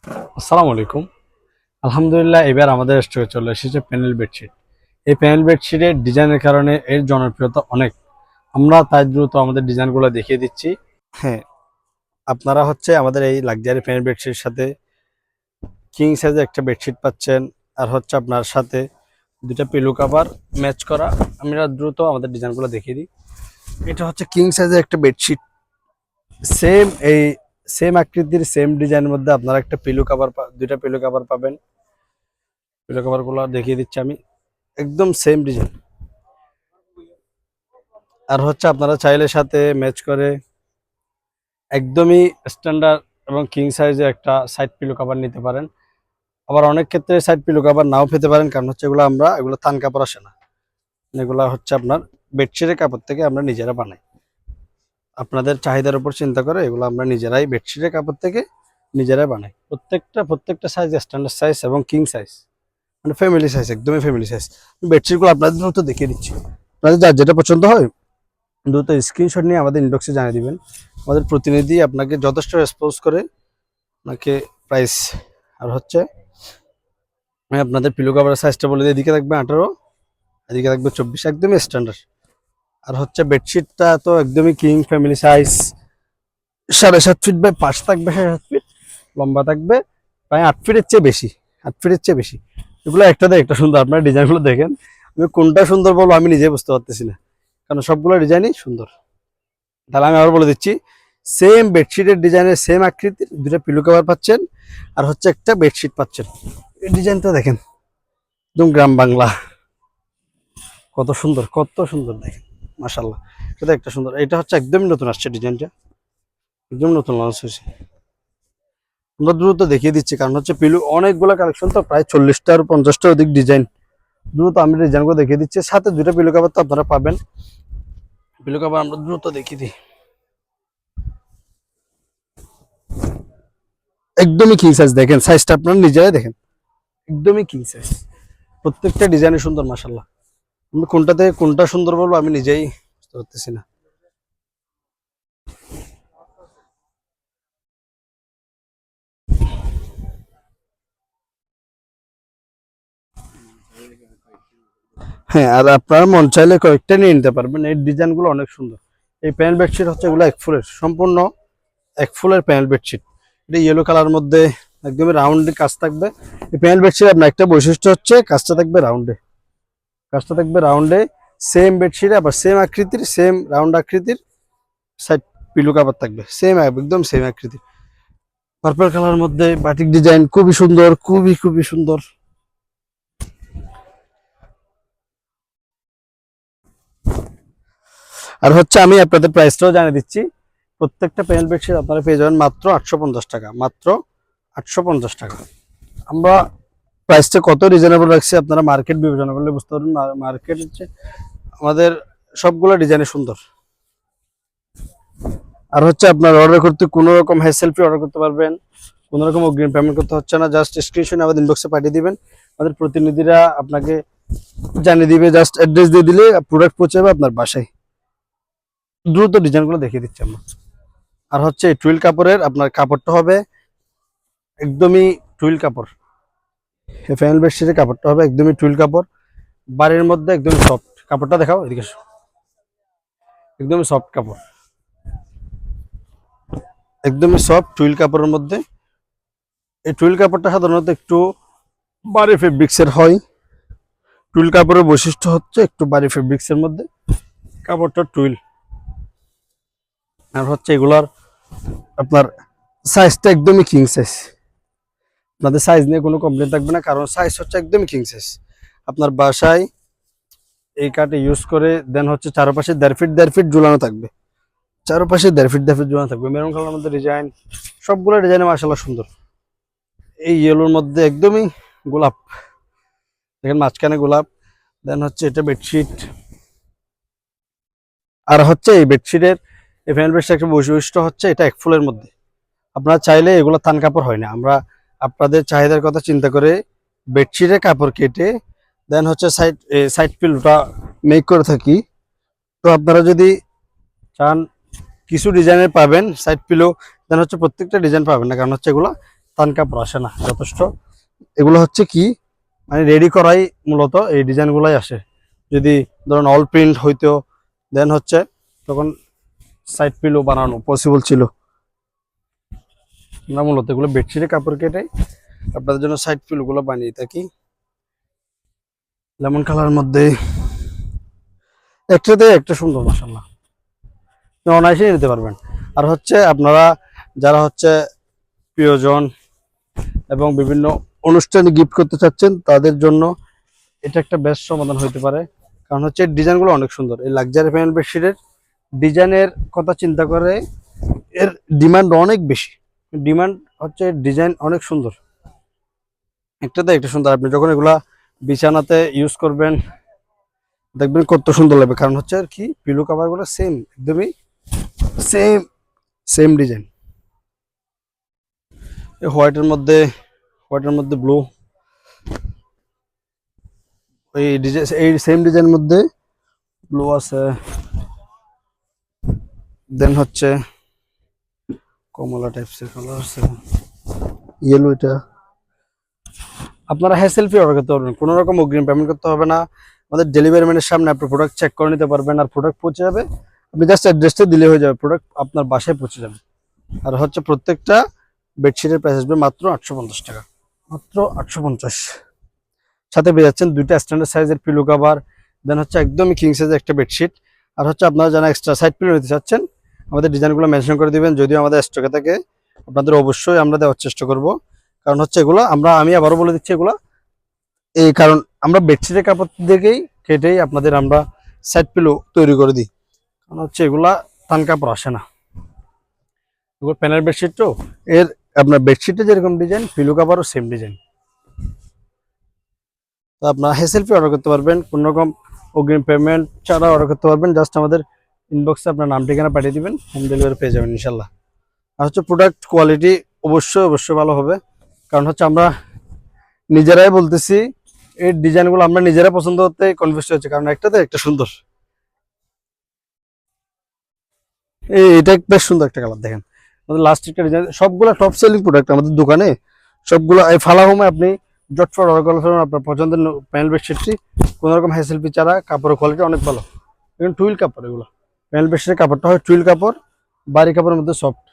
আসসালামু আলাইকুম। আলহামদুলিল্লাহ, এবার আমাদের স্টকে চলে এসেছে প্যানেল বেডশিট। এই প্যানেল বেডশিটের ডিজাইনের কারণে এর জনপ্রিয়তা অনেক। আমরা তাই দ্রুত আমাদের ডিজাইনগুলো দেখিয়ে দিচ্ছি। হ্যাঁ, আপনারা আমাদের এই লাক্সারি প্যানেল বেডশিটের সাথে কিং সাইজের একটা বেডশিট পাচ্ছেন, আর আপনার সাথে দুটা পিলো কভার ম্যাচ করা। আমরা দ্রুত আমাদের ডিজাইনগুলো দেখিয়ে দিই। এটা কিং সাইজের একটা বেডশিট, সেম এই সেম আকৃতির সেম ডিজাইনের মধ্যে আপনারা একটা পিলো কভার দুইটা পিলো কভার পাবেন। পিলো কভারগুলো দেখিয়ে দিচ্ছি আমি, একদম সেম ডিজাইন। আর আপনারা চাইলে সাথে ম্যাচ করে একদমই স্ট্যান্ডার্ড এবং কিং সাইজের একটা সাইড পিলো কভার নিতে পারেন। আবার অনেক ক্ষেত্রে সাইড পিলো কভার নাও পেতে পারেন, কারণ এগুলো থান কাপড় আসে না। এগুলো আপনার বেডশিটের কাপড় থেকে আমরা নিজেরা বানাই। আপনাদের চাহিদার উপর চিন্তা করে এগুলো আমরা নিজেরাই বেডশিটের কাপড় থেকে নিজেরাই বানাই। প্রত্যেকটা সাইজ স্ট্যান্ডার্ড সাইজ এবং কিং সাইজ, মানে ফ্যামিলি সাইজ, একদমই ফ্যামিলি সাইজ। বেডশিটগুলো আপনাদের দ্রুত দেখিয়ে দিচ্ছি। আপনাদের যার যেটা পছন্দ হয় দ্রুত স্ক্রিনশট নিয়ে আমাদের ইনবক্সে জানিয়ে দিবেন। আমাদের প্রতিনিধি আপনাকে যথেষ্ট রেসপন্স করে আপনাকে প্রাইস। আর আমি আপনাদের পিলো কভারের সাইজটা বলে দিই, এদিকে থাকবে 18, এদিকে থাকবে 24, একদমই স্ট্যান্ডার্ড। আর বেডশিটটা তো একদমই king family size, 7.5 feet by 5 থাকবে, 7.5 ফিট লম্বা থাকবে, প্রায় 8 ফিটের চেয়ে বেশি, 8 ফিটের চেয়ে বেশি। এগুলো একটা থেকে একটা সুন্দর। আপনার ডিজাইনগুলো দেখেন, আমি কোনটা সুন্দর বলবো আমি নিজে বুঝতে পারতেছি না, কারণ সবগুলো ডিজাইনই সুন্দর। তাহলে আমি আবার বলে দিচ্ছি, সেম বেডশিটের ডিজাইনের সেম আকৃতির দুটো পিলো কভার পাচ্ছেন, আর একটা বেডশিট পাচ্ছেন। এই ডিজাইনটা দেখেন, একদম গ্রাম বাংলা, কত সুন্দর কত সুন্দর দেখেন, মাশাআল্লাহ। এটা একটা সুন্দর, এটা একদমই নতুন আসছে ডিজাইনটা, একদম নতুন লঞ্চ হয়েছে। আমরা দ্রুত দেখিয়ে দিচ্ছি, কারণ পিলু অনেকগুলো কালেকশন, তো প্রায় 40টার 50টার অধিক ডিজাইন। দ্রুত আমি ডিজাইনগুলো দেখিয়ে দিচ্ছি, সাথে দুটো পিলো কভার তো আপনারা পাবেন। পিলো কভার আমরা দ্রুত দেখিয়ে দিই, একদমই কিং সাইজ। দেখেন সাইজটা আপনারা নিজেরাই দেখেন, একদমই কিং সাইজ। প্রত্যেকটা ডিজাইনই সুন্দর, মাশাআল্লাহ। আমি কোনটা থেকে কোনটা সুন্দর বলবো আমি নিজেই বুঝতে পারতেছি না। হ্যাঁ, আর আপনারা মন চাইলে কয়েকটা নিয়ে নিতে পারবেন। এই ডিজাইনগুলো অনেক সুন্দর। এই প্যানেল বেডশিট এগুলো এক ফুলের, সম্পূর্ণ এক ফুলের প্যানেল বেডশিট। এটা ইয়েলো কালার মধ্যে একদমই রাউন্ডে কাজ থাকবে। এই প্যানেল বেডশিট আপনার একটা বৈশিষ্ট্য কাজটা থাকবে রাউন্ডে, কাজটা থাকবে রাউন্ডে। সেম বেডশিটে আবার সেম আকৃতির, সেম রাউন্ড আকৃতির সাইড পিলো কাভার থাকবে, সেম একদম সেম আকৃতির। পার্পল কালার মধ্যে বাটিক ডিজাইন, খুবই সুন্দর, খুবই খুবই সুন্দর। আর আমি আপনাদের প্রাইসটাও জানিয়ে দিচ্ছি। প্রত্যেকটা প্যানেল বেডশিট আপনারা পেয়ে যাবেন মাত্র 850 টাকা, মাত্র 850 টাকা। আমরা প্রাইসটা কত রিজনেবল রাখছি আপনারা মার্কেট বিবেচনা করলে বুঝতে পারবেন। মার্কেট আমাদের সবগুলো ডিজাইনে সুন্দর। আর আপনার অর্ডার করতে কোনো রকম হ্যাসেল ফ্রি অর্ডার করতে পারবেন, কোনো রকম অগ্রিম পেমেন্ট করতে হচ্ছে না। জাস্ট স্ক্রিনশট আমাদের ইনবক্সে পাঠিয়ে দিবেন, আমাদের প্রতিনিধিরা আপনাকে জানিয়ে দিবে। জাস্ট অ্যাড্রেস দিয়ে দিলে প্রোডাক্ট পৌঁছে যাবে আপনার বাসায়। দ্রুত ডিজাইনগুলো দেখিয়ে দিচ্ছি আমরা। আর এই টুইল কাপড়ের আপনার কাপড়টা হবে একদমই টুইল কাপড়। এই ফ্যানেল বেডশিটের কাপড়টা হবে একদমই টুইল কাপড়, বাড়ির মধ্যে একদমই সফট। কাপড়টা দেখাও এদিকে, একদমই সফট কাপড়, একদমই সফট টুইল কাপড়ের মধ্যে। এই টুইল কাপড়টা সাধারণত একটু বাড়ি ফেব্রিক্সের হয়। টুইল কাপড়ের বৈশিষ্ট্য একটু বাড়ি ফেব্রিক্সের মধ্যে কাপড়টা টুইল। আর এগুলার আপনার সাইজটা একদমই কিং সাইজ। আপনাদের সাইজ নিয়ে কোনো কমপ্লেন থাকবে না, কারণ সাইজ একদমই কিং সাইজ। আপনার বাসায় এই কাটে ইউজ করে দেন চারপাশে 1.5 ফিট ঝুলানো থাকবে, চারপাশে 1.5 ফিট ঝুলানো থাকবে। মেরুন কালার মধ্যে ডিজাইন, সবগুলো ডিজাইনে মাশাআল্লাহ সুন্দর। এই ইয়েলোর মধ্যে একদমই গোলাপ, দেখেন মাঝখানে গোলাপ। দেন এটা বেডশিট। আর এই বেডশিটের এই ফ্যান বেডশিট একটা বৈশিষ্ট্য এটা এক ফুলের মধ্যে। আপনারা চাইলে এগুলো থান কাপড় হয় না, আমরা আপনাদের চাহিদার কথা চিন্তা করে বেডশিটের কাপড় কেটে দেন সাইড সাইড পিলোটা মেক করে থাকি। তো আপনারা যদি চান কিছু ডিজাইনের পাবেন সাইড পিলো, দেন প্রত্যেকটা ডিজাইন পাবেন না, কারণ এগুলো থান কাপড় আসে না যথেষ্ট। এগুলো হচ্ছে কি মানে রেডি করাই মূলত এই ডিজাইনগুলোই আসে। যদি ধরুন অল প্রিন্ট হইতো দেন হচ্ছে তখন সাইড পিলো বানানো পসিবল ছিল না। মূলত এগুলো বেডশিটের কাপড় কেটে আপনাদের জন্য সাইড পিলোগুলো বানিয়ে থাকি। লেমন কালার মধ্যে একটাতে একটা সুন্দর মাশাআল্লাহ, অনায়াসে নিতে পারবেন। আর হচ্ছে আপনারা যারা হচ্ছে প্রিয়জন এবং বিভিন্ন অনুষ্ঠানে গিফট করতে চাচ্ছেন তাদের জন্য এটা একটা বেস্ট সমাধান হতে পারে। কারণ হচ্ছে ডিজাইনগুলো অনেক সুন্দর। এই লাক্সারি প্যানেল বেডশিটের ডিজাইনের কথা চিন্তা করে এর ডিমান্ড অনেক বেশি। ডিমান্ড হচ্ছে ডিজাইন অনেক সুন্দর, একটাতে একটা সুন্দর। আপনি যখন এগুলা বিছানাতে ইউজ করবেন দেখবেন কত সুন্দর লাগবে। কারণ হচ্ছে আর কি পিলো কাভারগুলো সেম, একদমই সেম সেম ডিজাইন। এই হোয়াইটের মধ্যে ব্লু, এই ডিজাইন এই সেম ডিজাইনের মধ্যে ব্লু আছে, দেন হচ্ছে কমলা টাইপসের কালার আছে, ইয়েলো। এটা আপনারা হ্যাসেল ফ্রি অর্ডার করতে পারবেন, কোনো রকম অগ্রিম পেমেন্ট করতে হবে না। আমাদের ডেলিভারি ম্যানের সামনে আপনি প্রোডাক্ট চেক করে নিতে পারবেন, আর প্রোডাক্ট পৌঁছে যাবে। আপনি জাস্ট অ্যাড্রেসটা দিলে হয়ে যাবে, প্রোডাক্ট আপনার বাসায় পৌঁছে যাবে। আর হচ্ছে প্রত্যেকটা বেডশিটের প্রাইস আসবে মাত্র 850 টাকা, মাত্র 850। সাথে পেয়ে যাচ্ছেন দুইটা স্ট্যান্ডার্ড সাইজের পিলো কভার, দেন হচ্ছে একদমই কিং সাইজের একটা বেডশিট। আর হচ্ছে আপনারা যারা এক্সট্রা সাইড পিলো নিতে চাচ্ছেন আমাদের ডিজাইনগুলো মেনশন করে দিবেন, যদিও আমাদের স্টকে থাকে আপনাদের অবশ্যই আমরা দেওয়ার চেষ্টা করব। কারণ হচ্ছে এগুলো আমি আবারও বলে দিচ্ছি, এগুলো এই কারণ আমরা বেডশিটের কাপড় থেকেই কেটেই আপনাদের আমরা সাইড পিলো তৈরি করে দিই। কারণ হচ্ছে এগুলা থান কাপড় আসে না, এগুলো প্যানেল বেডশিট তো এর আপনার বেডশিটে যেরকম ডিজাইন পিলো কাভারও সেম ডিজাইন। তো আপনারা হেসেল ফ্রি অর্ডার করতে পারবেন, কোনো রকম অগ্রিম পেমেন্ট ছাড়া অর্ডার করতে পারবেন। জাস্ট আমাদের ইনবক্সে আপনার নাম ঠিকানা পাঠিয়ে দিবেন, হোম ডেলিভারি পেয়ে যাবেন ইনশাল্লাহ। আর হচ্ছে প্রোডাক্ট কোয়ালিটি অবশ্যই ভালো হবে। কারণ হচ্ছে আমরা নিজেরাই বলতেছি এই ডিজাইনগুলো আমরা নিজেরাই পছন্দ করতে কনফিউজ হচ্ছে, কারণ একটাতে একটা সুন্দর। এটা বেশ সুন্দর একটা কালার দেখেন, আমাদের লাস্ট একটা ডিজাইন। সবগুলো টপ সেলিং প্রোডাক্ট আমাদের দোকানে, সবগুলো এই ফালা হোমে আপনি জটফট অর্ডার করে ফেলুন আপনার পছন্দের প্যানেল বেডশিটটি। কোনো রকম হ্যাসেল ফি ছাড়া, কাপড়ের কোয়ালিটি অনেক ভালো, এখন টুইল কাপড়। এগুলো প্যানেল বেডশিটের কাপড়টা হয় টুইল কাপড়, বাড়ি কাপড়ের মধ্যে সফট।